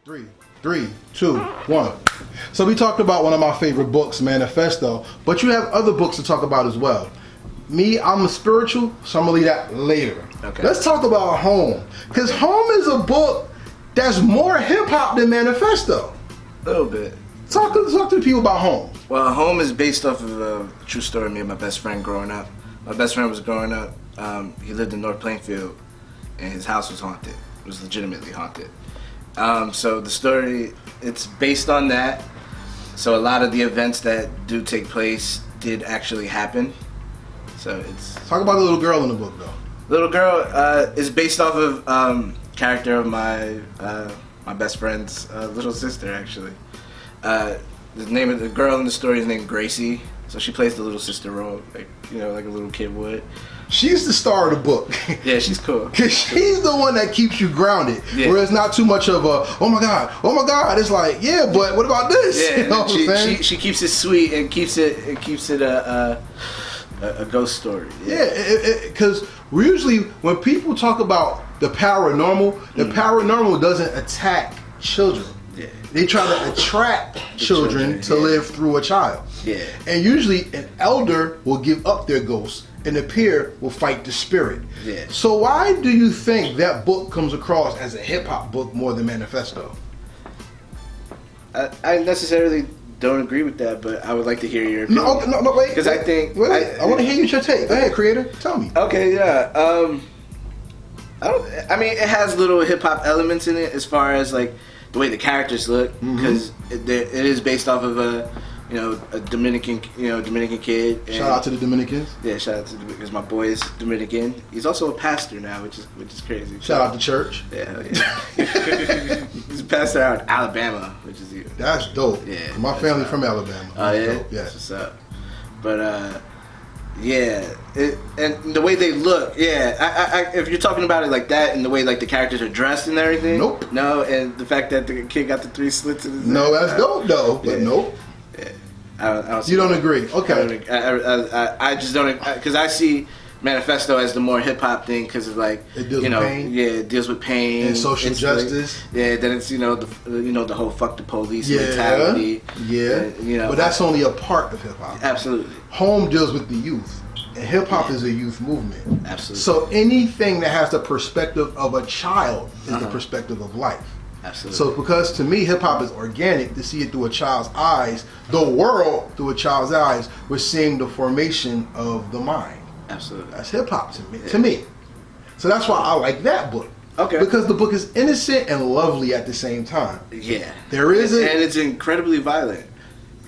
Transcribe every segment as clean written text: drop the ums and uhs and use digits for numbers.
Three, two, one. So we talked about one of my favorite books, Manifesto, but you have other books to talk about as well. Me, I'm a spiritual, so I'm gonna leave that later. Okay. Let's talk about Home, because Home is a book that's more hip hop than Manifesto. A little bit. Talk to the people about Home. Well, Home is based off of a true story of me and my best friend growing up. My best friend was growing up. He lived in North Plainfield, and his house was haunted. It was legitimately haunted. So the story, it's based on that. So a lot of the events that do take place did actually happen. So it's... Talk about the little girl in the book, though. Little girl is based off of character of my best friend's little sister, actually. The name of the girl in the story is named Gracie. So she plays the little sister role, like a little kid would. She's the star of the book. Yeah, she's cool. Cause she's the one that keeps you grounded. Yeah. Where it's not too much of a, oh my god. It's like, yeah, but what about this? Yeah, you know what I'm saying? She keeps it sweet and keeps it a ghost story. Yeah, because usually when people talk about the paranormal, the paranormal doesn't attack children. Yeah. They try to attract children to live through a child. Yeah. And usually an elder will give up their ghost and the peer will fight the spirit. Yeah. So why do you think that book comes across as a hip hop book more than Manifesto? I necessarily don't agree with that, but I would like to hear your opinion. No, wait. Because I think... I want to hear your take. Go ahead, creator. Tell me. Okay, yeah. I mean, it has little hip-hop elements in it as far as, like, the way the characters look, because it is based off of a Dominican kid. And shout out to the Dominicans. Yeah, shout out to because my boy is Dominican. He's also a pastor now, which is crazy. Shout out to church. Yeah, yeah. He's a pastor out in Alabama, which is that's dope. Yeah, my family from Alabama. Oh yeah, dope. Yeah. That's what's up. But yeah, and the way they look, yeah. If you're talking about it like that, and the way like the characters are dressed and everything, nope. No, and the fact that the kid got the 3 slits in his no, that's dope though. But nope. Yeah. I don't you don't agree? Okay. I just don't, because I see Manifesto as the more hip hop thing, because it's like it deals with pain. Yeah, it deals with pain and social justice. Like, yeah, then it's the whole fuck the police mentality. Yeah, but that's only a part of hip hop. Absolutely. Home deals with the youth, and hip hop is a youth movement. Absolutely. So anything that has the perspective of a child is the perspective of life. Absolutely. So because to me hip hop is organic, to see it through a child's eyes, the world through a child's eyes, we're seeing the formation of the mind. Absolutely. That's hip hop to me. Yeah. To me. So that's why I like that book. Okay. Because the book is innocent and lovely at the same time. Yeah. There is and it's incredibly violent.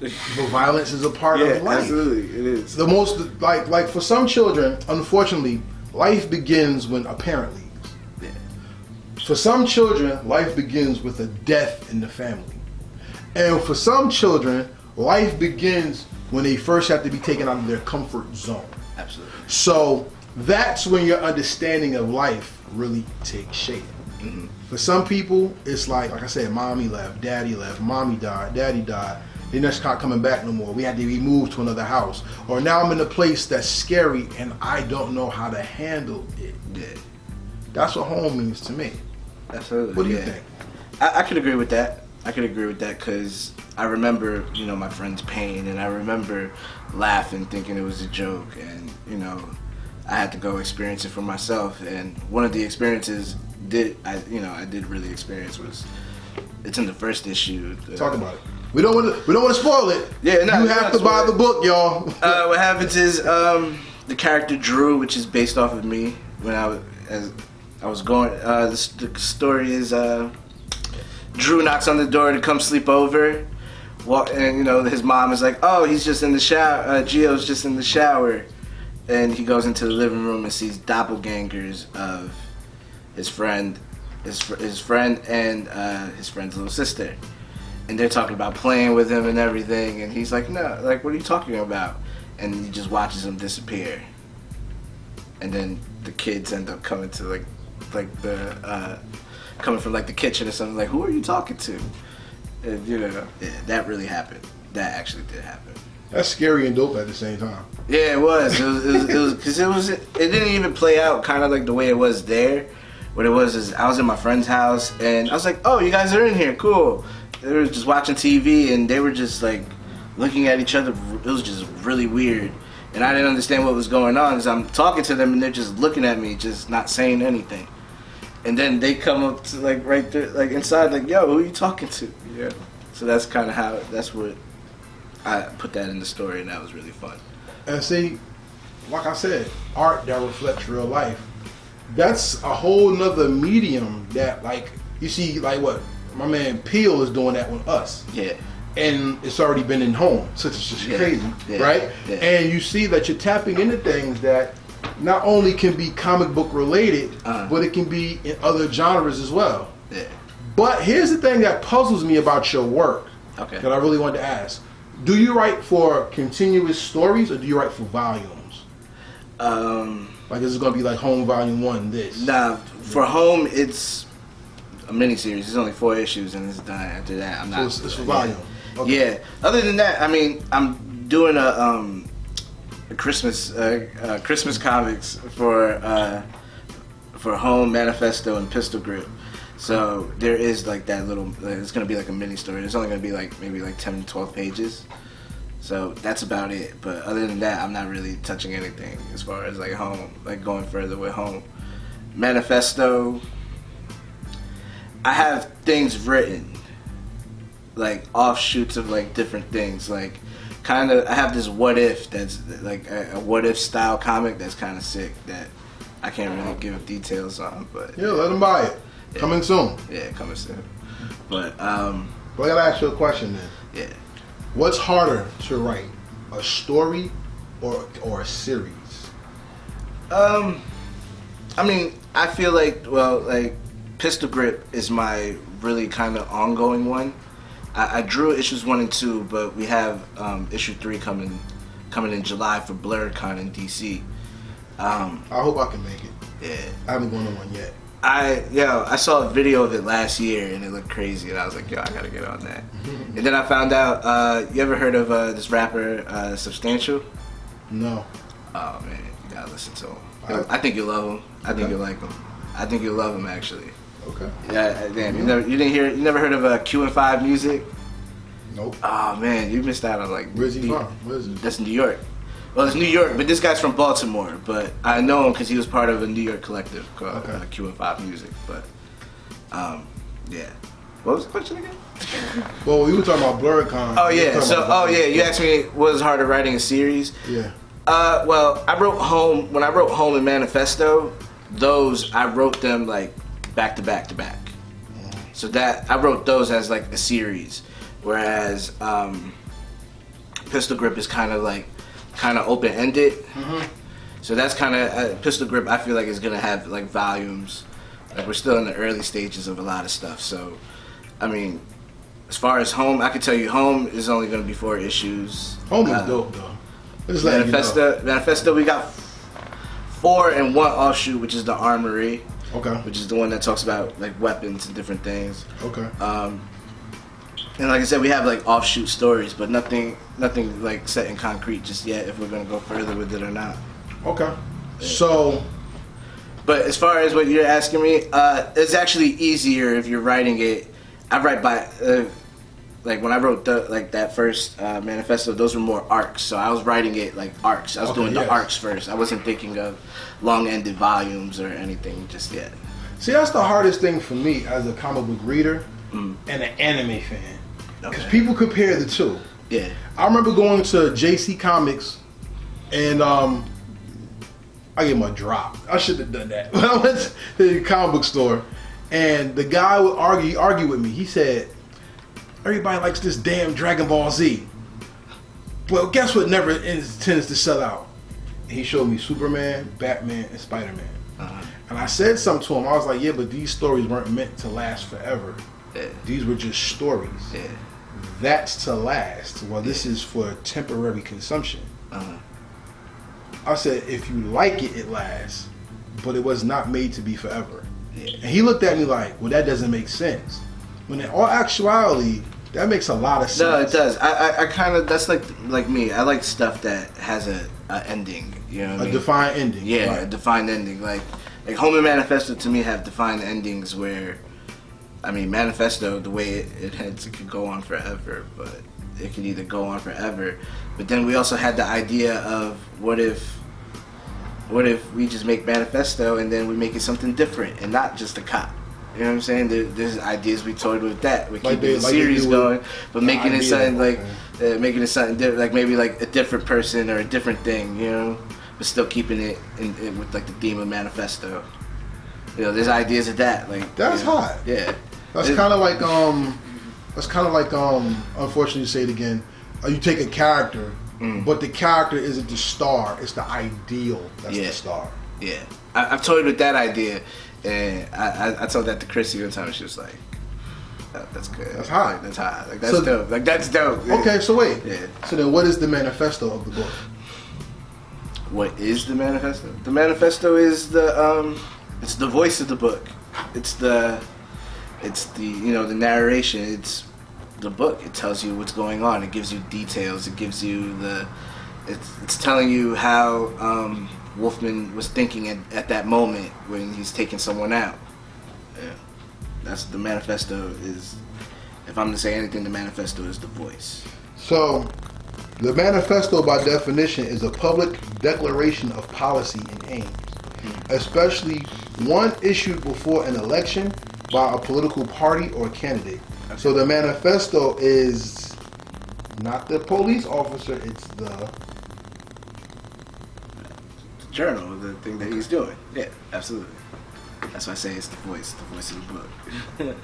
But violence is a part of life. Absolutely, it is. The most like for some children, unfortunately, life begins when a parent leaves. For some children, life begins with a death in the family. And for some children, life begins when they first have to be taken out of their comfort zone. Absolutely. So that's when your understanding of life really takes shape. Mm-hmm. For some people, it's like I said, mommy left, daddy left, mommy died, daddy died. They're just not coming back no more. We had to be moved to another house. Or now I'm in a place that's scary and I don't know how to handle it. Yeah. That's what home means to me. Absolutely. What do you think? I could agree with that. I could agree with that because I remember, my friend's pain, and I remember laughing, thinking it was a joke, and I had to go experience it for myself. And one of the experiences I did really experience was it's in the first issue. Talk about it. We don't want to spoil it. Yeah, no, you have to buy the book, y'all. What happens is the character Drew, which is based off of me when I was going. The story is Drew knocks on the door to come sleep over, and his mom is like, "Oh, he's just in the shower. Gio's just in the shower," and he goes into the living room and sees doppelgangers of his friend, his friend and his friend's little sister, and they're talking about playing with him and everything, and he's like, "No, like, what are you talking about?" And he just watches them disappear, and then the kids end up coming to like the coming from like the kitchen or something, like, who are you talking to? And that really happened. That actually did happen. That's scary and dope at the same time. Yeah, it was because it didn't even play out kind of like the way it was there, what it was is I was in my friend's house and I was like, oh, you guys are in here, cool. They were just watching TV and they were just like looking at each other. It was just really weird. And I didn't understand what was going on because I'm talking to them and they're just looking at me, just not saying anything. And then they come up to like right there, like inside, like, yo, who are you talking to? Yeah. So that's kind of how, that's what I put that in the story, and that was really fun. And see, like I said, art that reflects real life. That's a whole nother medium that, like, you see, like what my man Peel is doing that with us. Yeah. And it's already been in home, so it's just crazy, yeah, right? Yeah. And you see that you're tapping into things that not only can be comic book related, but it can be in other genres as well. Yeah. But here's the thing that puzzles me about your work, Okay. that I really wanted to ask. Do you write for continuous stories or do you write for volumes? Like, is it going to be like Home Volume 1, this? Nah, for Home, it's a miniseries. It's only 4 issues and it's done. After that, I'm not. So it's for volume. Yeah. Okay. Yeah. Other than that, I mean, I'm doing a Christmas comics for Home, Manifesto, and Pistol Grip. So there is like that little. It's gonna be like a mini story. It's only gonna be like maybe like 10, 12 pages. So that's about it. But other than that, I'm not really touching anything as far as like Home, like going further with Home. Manifesto, I have things written, like offshoots of like different things. Like kind of, I have this what if that's like a what if style comic that's kind of sick that I can't really give details on. But Yeah, let them buy it. Yeah. Coming soon. Yeah, coming soon. But But I gotta ask you a question then. yeah. What's harder to write, a story or a series? I mean, I feel like, well, like Pistol Grip is my really kind of ongoing one. I drew issues 1 and 2, but we have issue 3 coming in July for BlurredCon in DC. I hope I can make it. Yeah. I haven't gone to one yet. I saw a video of it last year and it looked crazy and I was like, yo, I gotta get on that. And then I found out, you ever heard of this rapper, Substantial? No. Oh man, you gotta listen to him. I think you'll love him. I think you'll like him. I think you'll love him actually. Okay. Yeah, damn, you never heard of Q&5 Music? Nope. Oh man, you missed out on like. Where's he from? Where is he? That's New York. Well, it's New York, but this guy's from Baltimore. But I know him because he was part of a New York collective called Q&5 Music. But yeah. What was the question again? Well, we were talking about BlurredCon. Oh yeah. So you asked me what was harder writing a series. Yeah. Well, I wrote Home when I wrote Home and Manifesto. Those I wrote them like back to back to back. So that I wrote those as like a series, whereas Pistol Grip is kind of open ended. So that's kind of Pistol Grip. I feel like is gonna have like volumes. Like we're still in the early stages of a lot of stuff. So, I mean, as far as Home, I can tell you Home is only gonna be 4 issues. Home is dope though. Just letting you know. Manifesto, we got 4 and 1 offshoot, which is the Armory. Okay. Which is the one that talks about like weapons and different things. Okay. And like I said, we have like offshoot stories, but nothing like set in concrete just yet. If we're gonna go further with it or not. Okay. So. But as far as what you're asking me, it's actually easier if you're writing it. I write by like when I wrote that first manifesto, those were more arcs. So I was writing it like arcs. I was doing the arcs first. I wasn't thinking of long-ended volumes or anything just yet. See, that's the hardest thing for me as a comic book reader and an anime fan, because people compare the two. Yeah. I remember going to JC Comics, and I gave him a drop. I should have done that. When I went to the comic book store, and the guy would argue with me. He said, everybody likes this damn Dragon Ball Z. Well, guess what never intends to sell out? And he showed me Superman, Batman, and Spider-Man. And I said something to him. I was like, yeah, but these stories weren't meant to last forever. Yeah. These were just stories. Yeah. That's to last. Well, this is for temporary consumption. I said, if you like it, it lasts. But it was not made to be forever. Yeah. And he looked at me like, well, that doesn't make sense. When in all actuality, that makes a lot of sense. No, it does. I kind of, that's like me. I like stuff that has a ending. You know what I mean? A defined ending. Yeah, right. a defined ending. Like like Home and Manifesto to me have defined endings where, I mean, Manifesto, the way it heads, it could go on forever, but it could either go on forever. But then we also had the idea of what if we just make Manifesto and then we make it something different and not just a cop. You know what I'm saying? There's ideas we toyed with that. We're keeping the series going, but making it something making it something different, like maybe like a different person or a different thing, you know, but still keeping it in with like the theme of Manifesto. You know, there's ideas of that. Like that's hot. Yeah. That's kind of like unfortunately to say it again, you take a character, but the character isn't the star, it's the ideal that's the star. Yeah. I've toyed with that idea, and I told that to Chrissy one time, and she was like, that's good. That's hot. Like, that's hot. Like, that's dope. Like, that's dope. Yeah. Okay, so wait. Yeah. So then what is the manifesto of the book? What is the manifesto? The manifesto is it's the voice of the book. It's the you know, the narration. It's the book. It tells you what's going on. It gives you details. It gives you it's telling you how Wolfman was thinking at that moment when he's taking someone out. Yeah. That's the manifesto is. If I'm to say anything, the manifesto is the voice. So, the manifesto, by definition, is a public declaration of policy and aims, especially one issued before an election by a political party or candidate. So the manifesto is not the police officer; it's the journal, the thing that he's doing. Yeah, absolutely. That's why I say it's the voice of the book.